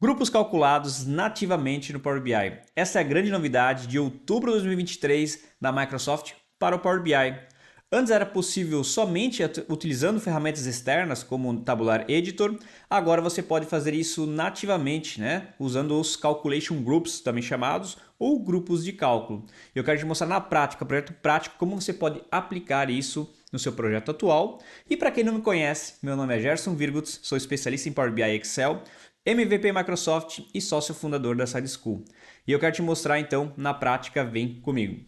Grupos calculados nativamente no Power BI. Essa é a grande novidade de outubro de 2023 da Microsoft para o Power BI. Antes era possível somente utilizando ferramentas externas como o Tabular Editor, agora você pode fazer isso nativamente, usando os Calculation Groups, também chamados, ou grupos de cálculo. Eu quero te mostrar na prática, projeto prático, como você pode aplicar isso no seu projeto atual. E para quem não me conhece, meu nome é Gerson Virguts, sou especialista em Power BI e Excel, MVP Microsoft e sócio fundador da Side School. E eu quero te mostrar então na prática, vem comigo.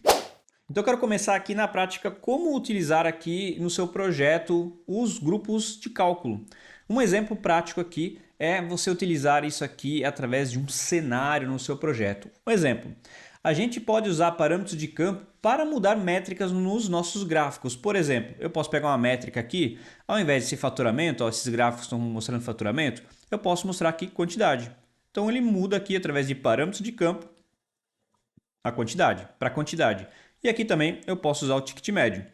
Então eu quero começar aqui na prática como utilizar aqui no seu projeto os grupos de cálculo. Um exemplo prático aqui é você utilizar isso aqui através de um cenário no seu projeto. Um exemplo, a gente pode usar parâmetros de campo para mudar métricas nos nossos gráficos. Por exemplo, eu posso pegar uma métrica aqui, ao invés de ser faturamento, esses gráficos estão mostrando faturamento, eu posso mostrar aqui quantidade. Então ele muda aqui através de parâmetros de campo a quantidade, para quantidade. E aqui também eu posso usar o ticket médio.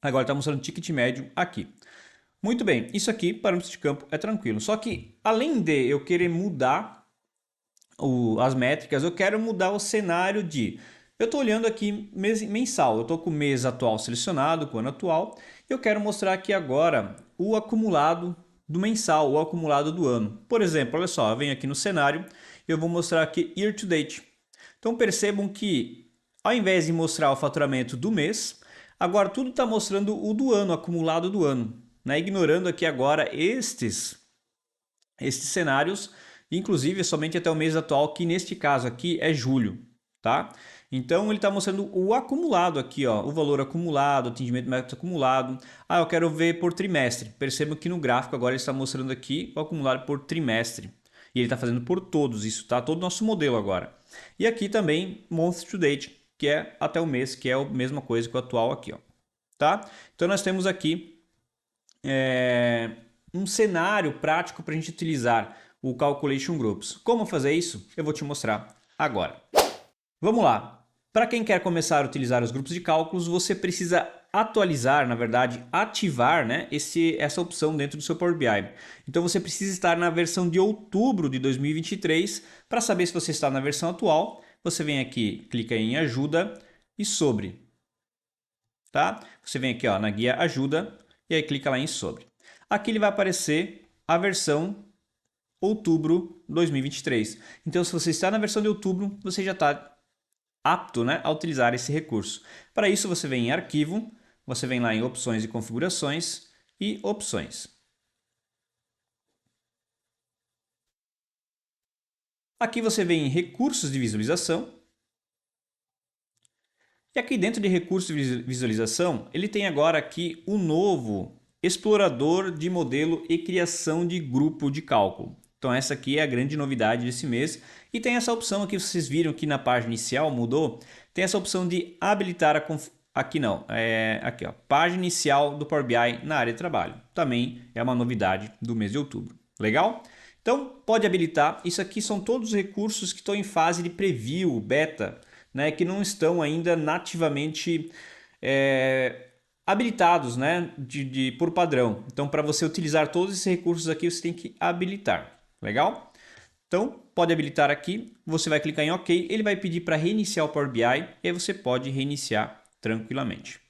Agora está mostrando o ticket médio aqui. Muito bem, isso aqui, parâmetros de campo, é tranquilo. Só que além de eu querer mudar as métricas, eu quero mudar o cenário de... Eu estou olhando aqui mensal, eu estou com o mês atual selecionado, com o ano atual. Eu quero mostrar aqui agora o acumulado do mensal, o acumulado do ano. Por exemplo, olha só, eu venho aqui no cenário, eu vou mostrar aqui Year to Date. Então percebam que ao invés de mostrar o faturamento do mês, agora tudo está mostrando o do ano, acumulado do ano, ignorando aqui agora estes cenários, inclusive somente até o mês atual, que neste caso aqui é julho. Tá? Então ele está mostrando o acumulado aqui, ó, o valor acumulado, atingimento médio acumulado. Ah, eu quero ver por trimestre. Percebam que no gráfico agora ele está mostrando aqui o acumulado por trimestre. E ele está fazendo por todos, isso tá todo o nosso modelo agora. E aqui também month to date, que é até o mês, que é a mesma coisa que o atual aqui. Ó. Tá? Então nós temos aqui um cenário prático para a gente utilizar o Calculation Groups. Como fazer isso? Eu vou te mostrar agora. Vamos lá. Para quem quer começar a utilizar os grupos de cálculos, você precisa atualizar, na verdade, ativar essa opção dentro do seu Power BI. Então você precisa estar na versão de outubro de 2023. Para saber se você está na versão atual, você vem aqui, clica em ajuda e sobre. Tá? Você vem aqui na guia ajuda e aí clica lá em sobre. Aqui ele vai aparecer a versão outubro 2023. Então se você está na versão de outubro, você já está apto a utilizar esse recurso. Para isso você vem em arquivo, você vem lá em opções e configurações e opções. Aqui você vem em recursos de visualização. E aqui dentro de recursos de visualização, ele tem agora aqui o novo explorador de modelo e criação de grupo de cálculo. Então essa aqui é a grande novidade desse mês. E tem essa opção aqui, vocês viram que na página inicial mudou, tem essa opção de habilitar aqui não, aqui ó, página inicial do Power BI na área de trabalho. Também é uma novidade do mês de outubro. Legal? Então pode habilitar, isso aqui são todos os recursos que estão em fase de preview, beta, que não estão ainda nativamente habilitados por padrão. Então para você utilizar todos esses recursos aqui, você tem que habilitar. Legal? Então, pode habilitar aqui, você vai clicar em OK, ele vai pedir para reiniciar o Power BI e aí você pode reiniciar tranquilamente.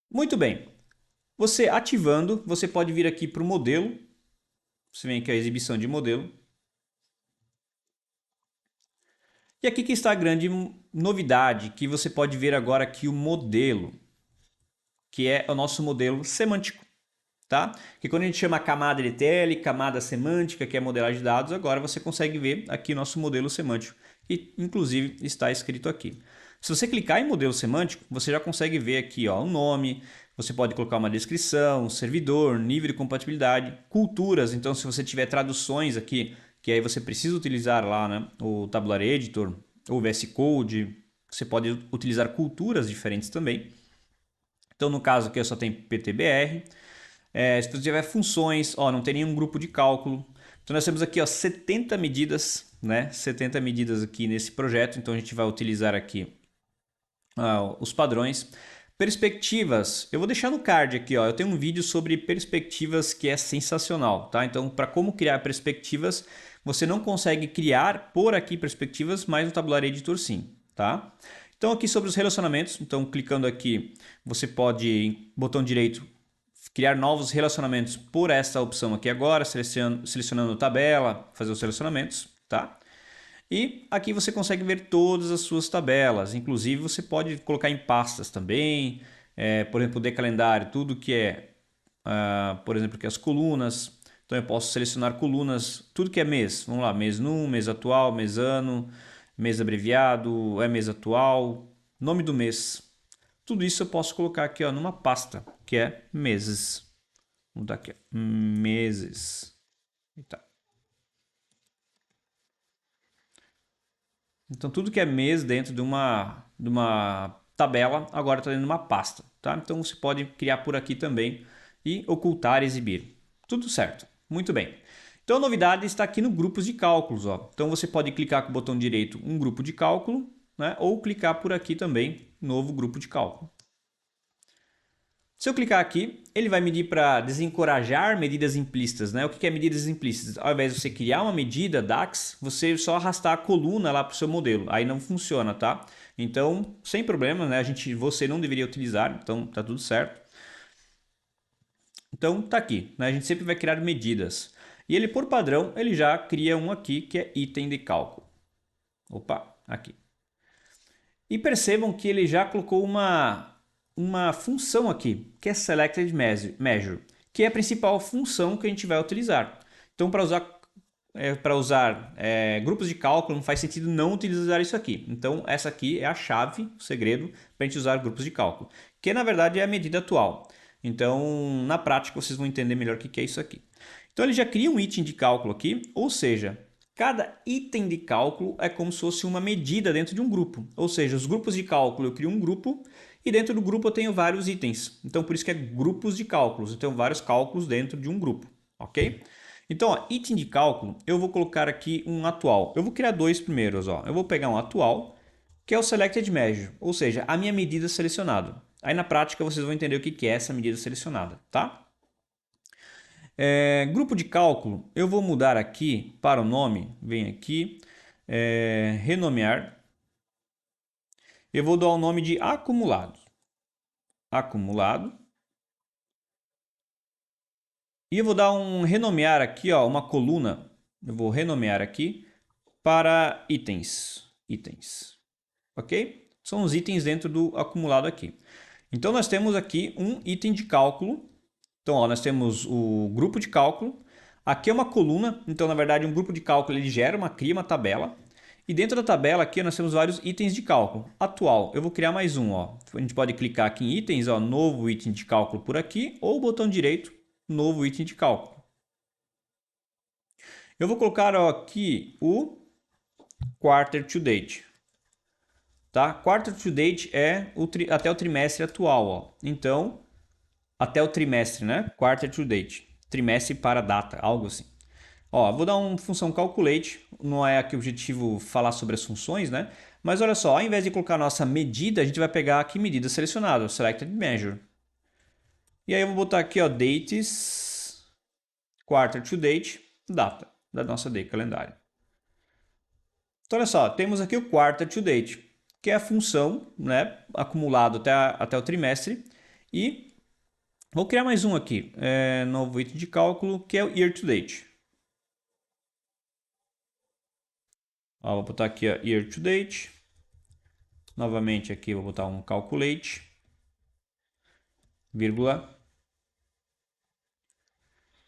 Muito bem, você ativando, você pode vir aqui para o modelo, você vem aqui a exibição de modelo. E aqui que está a grande novidade, que você pode ver agora aqui o modelo, que é o nosso modelo semântico. Tá? Que quando a gente chama camada ETL, camada semântica, que é modelagem de dados, agora você consegue ver aqui nosso modelo semântico, que inclusive está escrito aqui. Se você clicar em modelo semântico, você já consegue ver aqui o nome, você pode colocar uma descrição, servidor, nível de compatibilidade, culturas, então se você tiver traduções aqui, que aí você precisa utilizar lá o Tabular Editor ou o VS Code, você pode utilizar culturas diferentes também. Então no caso aqui eu só tenho PTBR. Se você tiver funções, não tem nenhum grupo de cálculo. Então nós temos aqui 70 medidas, 70 medidas aqui nesse projeto. Então a gente vai utilizar aqui os padrões. Perspectivas, eu vou deixar no card aqui, ó. Eu tenho um vídeo sobre perspectivas que é sensacional, tá? Então, para como criar perspectivas, você não consegue criar por aqui perspectivas, mas no Tabular Editor sim, tá? Então, aqui sobre os relacionamentos, então clicando aqui, você pode, botão direito, criar novos relacionamentos por essa opção aqui agora, selecionando tabela, fazer os relacionamentos, tá? E aqui você consegue ver todas as suas tabelas, inclusive você pode colocar em pastas também, por exemplo, de calendário, tudo que é, por exemplo, que as colunas. Então eu posso selecionar colunas, tudo que é mês. Vamos lá, mês num, mês atual, mês ano, mês abreviado, é mês atual, nome do mês. Tudo isso eu posso colocar aqui ó, numa pasta, que é meses. Vamos dar aqui, ó, meses. E tá. Então, tudo que é mês dentro de uma tabela, agora está dentro de uma pasta. Tá? Então, você pode criar por aqui também e ocultar e exibir. Tudo certo. Muito bem. Então, a novidade está aqui no grupos de cálculos. Ó. Então, você pode clicar com o botão direito um grupo de cálculo, né? Ou clicar por aqui também, novo grupo de cálculo. Se eu clicar aqui, ele vai medir para desencorajar medidas implícitas. Né? O que é medidas implícitas? Ao invés de você criar uma medida DAX, você só arrastar a coluna lá para o seu modelo. Aí não funciona, tá? Então, sem problema, né? Você não deveria utilizar, então tá tudo certo. Então tá aqui, né? A gente sempre vai criar medidas. E ele, por padrão, ele já cria um aqui que é item de cálculo. Opa, aqui. E percebam que ele já colocou uma função aqui, que é Selected Measure, que é a principal função que a gente vai utilizar. Então, para usar grupos de cálculo, não faz sentido não utilizar isso aqui. Então, essa aqui é a chave, o segredo, para a gente usar grupos de cálculo, que na verdade é a medida atual. Então, na prática, vocês vão entender melhor o que é isso aqui. Então, ele já cria um item de cálculo aqui, ou seja, cada item de cálculo é como se fosse uma medida dentro de um grupo. Ou seja, os grupos de cálculo eu crio um grupo e dentro do grupo eu tenho vários itens. Então, por isso que é grupos de cálculos. Eu tenho vários cálculos dentro de um grupo, ok? Então, ó, item de cálculo, eu vou colocar aqui um atual. Eu vou criar dois primeiros. Ó. Eu vou pegar um atual, que é o Selected Measure, ou seja, a minha medida selecionada. Aí na prática vocês vão entender o que é essa medida selecionada, tá? Grupo de cálculo, eu vou mudar aqui para o nome, vem aqui, renomear. Eu vou dar o nome de acumulado. Acumulado. E eu vou dar um renomear aqui, ó, uma coluna. Eu vou renomear aqui para itens. Itens. Ok? São os itens dentro do acumulado aqui. Então, nós temos aqui um item de cálculo. Então, ó, nós temos o grupo de cálculo. Aqui é uma coluna. Então, na verdade, um grupo de cálculo ele cria uma tabela. E dentro da tabela aqui nós temos vários itens de cálculo. Atual, eu vou criar mais um. Ó. A gente pode clicar aqui em itens, ó, novo item de cálculo por aqui, ou botão direito, novo item de cálculo. Eu vou colocar ó, aqui o quarter to date. Tá? Quarter to date é até o trimestre atual. Ó. Então, até o trimestre, né? Quarter to date. Trimestre para data, algo assim. Ó, vou dar uma função calculate, não é aqui o objetivo falar sobre as funções, né? Mas olha só, ao invés de colocar a nossa medida, a gente vai pegar aqui medida selecionada, selected measure. E aí eu vou botar aqui, ó, dates, quarter to date, data da nossa day calendário. Então olha só, temos aqui o quarter to date, que é a função, né, acumulado até o trimestre. E vou criar mais um aqui, novo item de cálculo, que é o year to date. Ó, vou botar aqui ó, year to date. Novamente aqui vou botar um calculate, vírgula.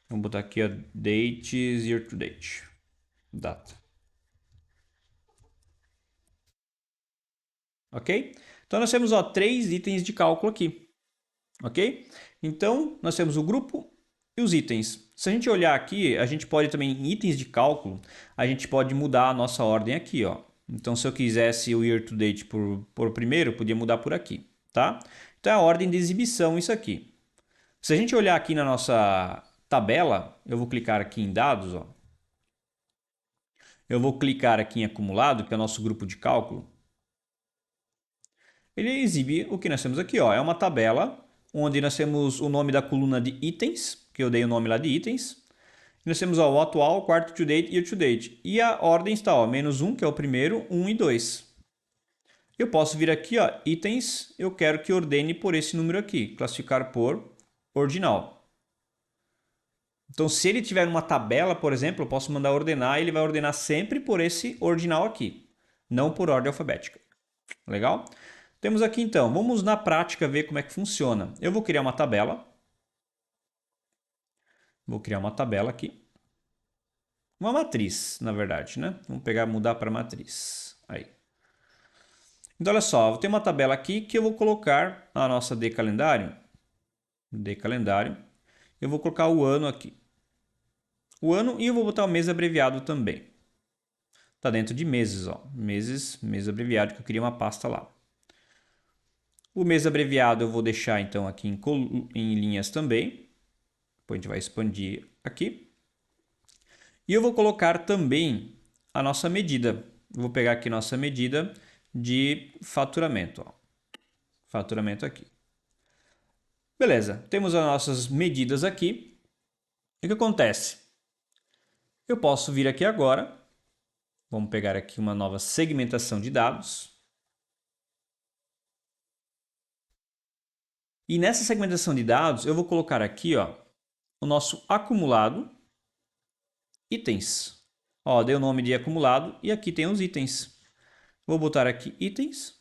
Vamos botar aqui ó, dates year to date, data. Ok? Então nós temos ó, 3 itens de cálculo aqui. Ok? Então nós temos o grupo e os itens. Se a gente olhar aqui, a gente pode também, em itens de cálculo, a gente pode mudar a nossa ordem aqui. Ó. Então se eu quisesse o year to date por primeiro, eu podia mudar por aqui. Tá? Então é a ordem de exibição isso aqui. Se a gente olhar aqui na nossa tabela, eu vou clicar aqui em dados. Ó. Eu vou clicar aqui em acumulado, que é o nosso grupo de cálculo. ele exibe o que nós temos aqui, ó. É uma tabela onde nós temos o nome da coluna de itens, que eu dei o nome lá de itens. Nós temos ó, o atual, quarto to date e o to date. E a ordem está, ó, -1, que é o primeiro, 1 e 2. Eu posso vir aqui, ó, itens, eu quero que ordene por esse número aqui, classificar por ordinal. Então, se ele tiver uma tabela, por exemplo, eu posso mandar ordenar e ele vai ordenar sempre por esse ordinal aqui, não por ordem alfabética. Legal? Temos aqui então, vamos na prática ver como é que funciona. Eu vou criar uma tabela. Vou criar uma tabela aqui. Uma matriz, na verdade, né? Vamos pegar, mudar para matriz. Aí. Então, olha só, eu tenho uma tabela aqui que eu vou colocar a nossa de calendário. De calendário. Eu vou colocar o ano aqui. O ano e eu vou botar o mês abreviado também. Está dentro de meses, ó. Meses, mês abreviado, que eu queria uma pasta lá. O mês abreviado eu vou deixar então aqui em linhas também. Depois a gente vai expandir aqui. E eu vou colocar também a nossa medida. Eu vou pegar aqui nossa medida de faturamento. Ó. Faturamento aqui. Beleza, temos as nossas medidas aqui. E o que acontece? Eu posso vir aqui agora. Vamos pegar aqui uma nova segmentação de dados. E nessa segmentação de dados, eu vou colocar aqui ó, o nosso acumulado itens. Ó, dei o nome de acumulado e aqui tem os itens. Vou botar aqui itens.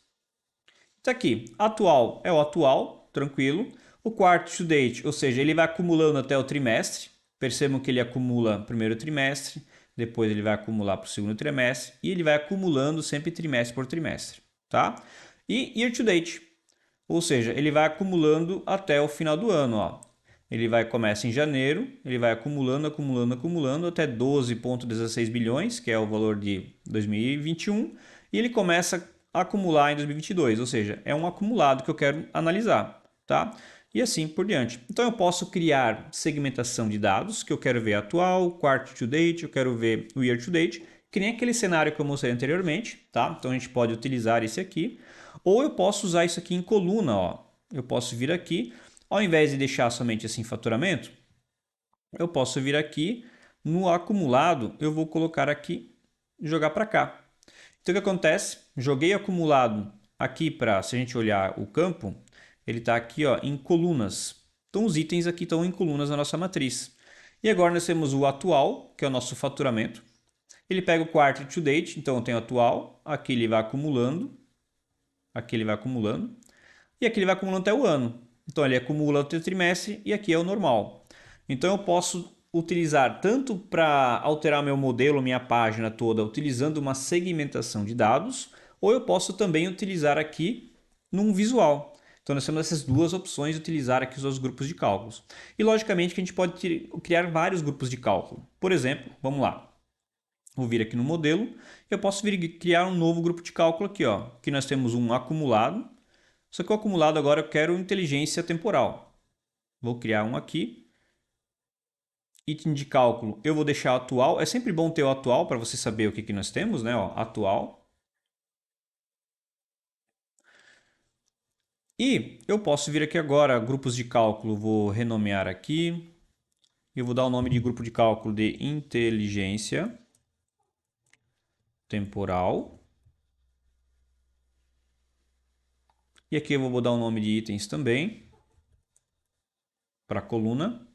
Está aqui, atual é o atual, tranquilo. O quarto to date, ou seja, ele vai acumulando até o trimestre. Percebam que ele acumula primeiro trimestre, depois ele vai acumular para o segundo trimestre e ele vai acumulando sempre trimestre por trimestre, tá? E year to date, ou seja, ele vai acumulando até o final do ano, ó. Ele vai começa em janeiro, ele vai acumulando, acumulando, acumulando até 12,16 bilhões, que é o valor de 2021, e ele começa a acumular em 2022, ou seja, é um acumulado que eu quero analisar, tá? E assim por diante. Então eu posso criar segmentação de dados, que eu quero ver atual, quarter to date, eu quero ver o year to date, que nem aquele cenário que eu mostrei anteriormente, tá? Então a gente pode utilizar esse aqui, ou eu posso usar isso aqui em coluna, ó. Eu posso vir aqui, ao invés de deixar somente assim faturamento, eu posso vir aqui no acumulado, eu vou colocar aqui, jogar para cá. Então o que acontece? Joguei acumulado aqui para, se a gente olhar o campo, ele está aqui ó, em colunas. Então os itens aqui estão em colunas na nossa matriz. E agora nós temos o atual, que é o nosso faturamento. Ele pega o quarter to date, então eu tenho atual, aqui ele vai acumulando, aqui ele vai acumulando, e aqui ele vai acumulando até o ano. Então ele acumula o trimestre e aqui é o normal. Então eu posso utilizar tanto para alterar meu modelo, minha página toda, utilizando uma segmentação de dados, ou eu posso também utilizar aqui num visual. Então nós temos essas duas opções de utilizar aqui os dois grupos de cálculos. E logicamente que a gente pode criar vários grupos de cálculo. Por exemplo, vamos lá. Vou vir aqui no modelo, eu posso vir criar um novo grupo de cálculo aqui, ó, que nós temos um acumulado, só que o acumulado agora eu quero inteligência temporal. Vou criar um aqui. Item de cálculo, eu vou deixar atual. É sempre bom ter o atual para você saber o que, que nós temos, né? Ó, atual. E eu posso vir aqui agora, grupos de cálculo, vou renomear aqui. Eu vou dar o nome de grupo de cálculo de inteligência temporal. E aqui eu vou dar o nome de itens também, para a coluna.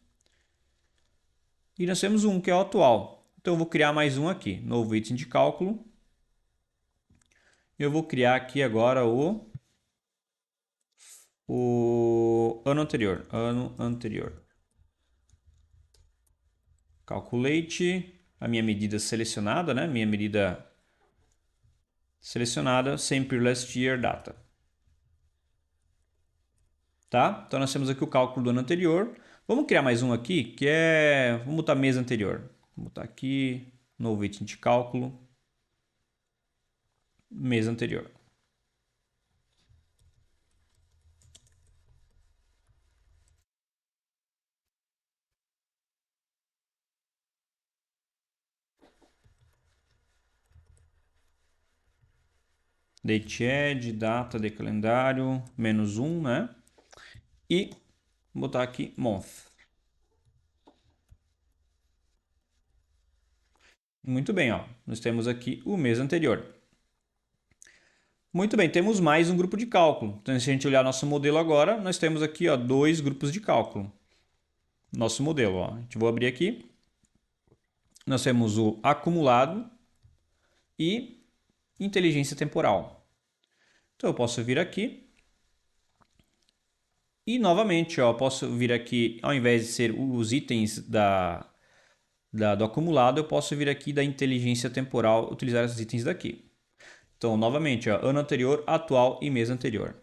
E nós temos um que é o atual. Então eu vou criar mais um aqui, novo item de cálculo. Eu vou criar aqui agora o ano anterior. Ano anterior. Calculate a minha medida selecionada, né? Minha medida selecionada, sempre last year data. Tá? Então nós temos aqui o cálculo do ano anterior. Vamos criar mais um aqui, que é... Vamos botar mês anterior. Vou botar aqui, novo item de cálculo. Mês anterior. Dateed, data de calendário, -1, né? E vou botar aqui month. Muito bem, ó. Nós temos aqui o mês anterior. Muito bem, temos mais um grupo de cálculo. Então, se a gente olhar nosso modelo agora, nós temos aqui, ó, 2 grupos de cálculo. Nosso modelo, ó. A gente vai abrir aqui. Nós temos o acumulado e inteligência temporal. Então, eu posso vir aqui e, novamente, ó, posso vir aqui, ao invés de ser os itens do acumulado, eu posso vir aqui da inteligência temporal, utilizar esses itens daqui. Então, novamente, ó, ano anterior, atual e mês anterior.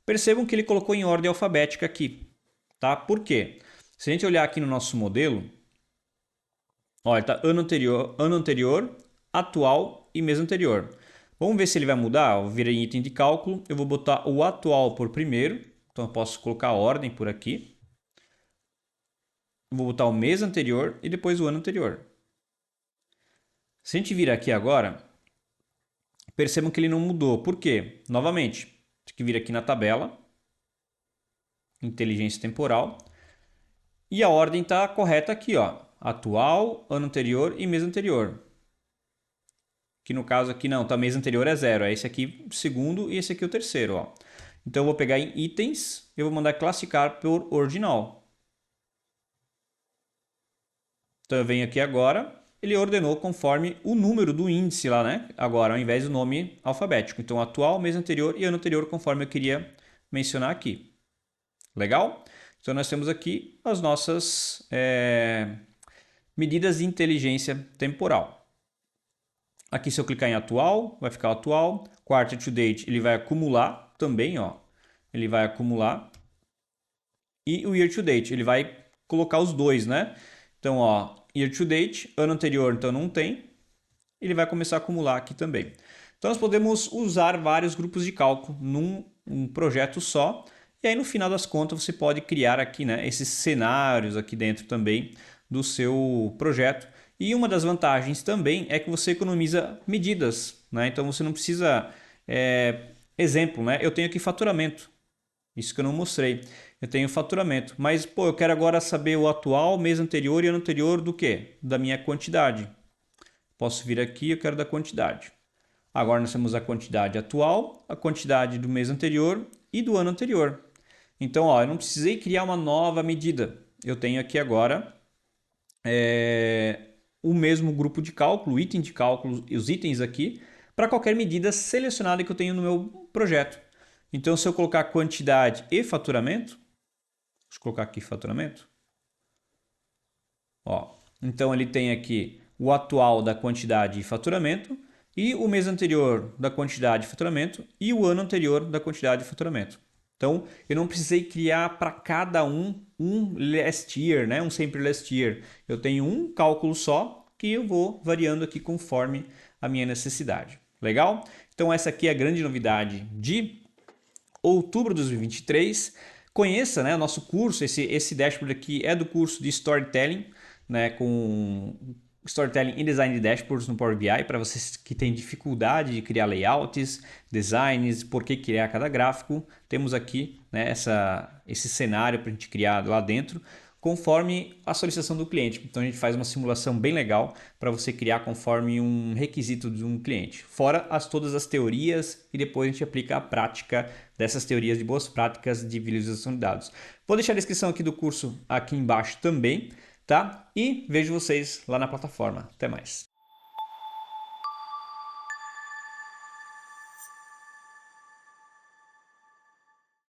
Percebam que ele colocou em ordem alfabética aqui. Tá? Por quê? Se a gente olhar aqui no nosso modelo, olha, tá ano anterior, atual e mês anterior. Vamos ver se ele vai mudar. Eu virei item de cálculo, eu vou botar o atual por primeiro. Então, eu posso colocar a ordem por aqui. Vou botar o mês anterior e depois o ano anterior. Se a gente vir aqui agora, percebam que ele não mudou. Por quê? Novamente, tem que vir aqui na tabela, inteligência temporal, e a ordem está correta aqui, ó, atual, ano anterior e mês anterior. Que no caso aqui não, tá, mês anterior é 0, é esse aqui o segundo e esse aqui o terceiro, ó. Então eu vou pegar em itens, eu vou mandar classificar por ordinal. Então eu venho aqui agora, ele ordenou conforme o número do índice lá, né? Agora, ao invés do nome alfabético. Então, atual, mês anterior e ano anterior, conforme eu queria mencionar aqui. Legal? Então, nós temos aqui as nossas medidas de inteligência temporal. Aqui, se eu clicar em atual, vai ficar atual. Quarter to date, ele vai acumular também, ó. Ele vai acumular. E o year to date, ele vai colocar os dois, né? Então, ó, year to date, ano anterior, então não tem. Ele vai começar a acumular aqui também. Então, nós podemos usar vários grupos de cálculo num projeto só. E aí, no final das contas, você pode criar aqui, né, esses cenários aqui dentro também do seu projeto. E uma das vantagens também é que você economiza medidas, né? Então, você não precisa... exemplo, né? Eu tenho aqui faturamento. Isso que eu não mostrei. Eu tenho faturamento. Mas, pô, eu quero agora saber o atual, mês anterior e ano anterior do quê? Da minha quantidade. Posso vir aqui, eu quero da quantidade. Agora nós temos a quantidade atual, a quantidade do mês anterior e do ano anterior. Então, ó, eu não precisei criar uma nova medida. Eu tenho aqui agora o mesmo grupo de cálculo, item de cálculo, os itens aqui, para qualquer medida selecionada que eu tenho no meu projeto. Então, se eu colocar quantidade e faturamento, deixa eu colocar aqui faturamento. Ó, então, ele tem aqui o atual da quantidade e faturamento e o mês anterior da quantidade e faturamento e o ano anterior da quantidade e faturamento. Então, eu não precisei criar para cada um last year, né? Um sempre last year. Eu tenho um cálculo só que eu vou variando aqui conforme a minha necessidade. Legal? Então, essa aqui é a grande novidade de outubro de 2023. Conheça, né, o nosso curso, esse dashboard aqui é do curso de Storytelling, né, com Storytelling e Design de Dashboards no Power BI, para vocês que têm dificuldade de criar layouts, designs, por que criar cada gráfico. Temos aqui, né, esse cenário para a gente criar lá dentro, conforme a solicitação do cliente. Então a gente faz uma simulação bem legal para você criar conforme um requisito de um cliente. Fora todas as teorias e depois a gente aplica a prática dessas teorias de boas práticas de visualização de dados. Vou deixar a descrição aqui do curso aqui embaixo também, tá? E vejo vocês lá na plataforma. Até mais.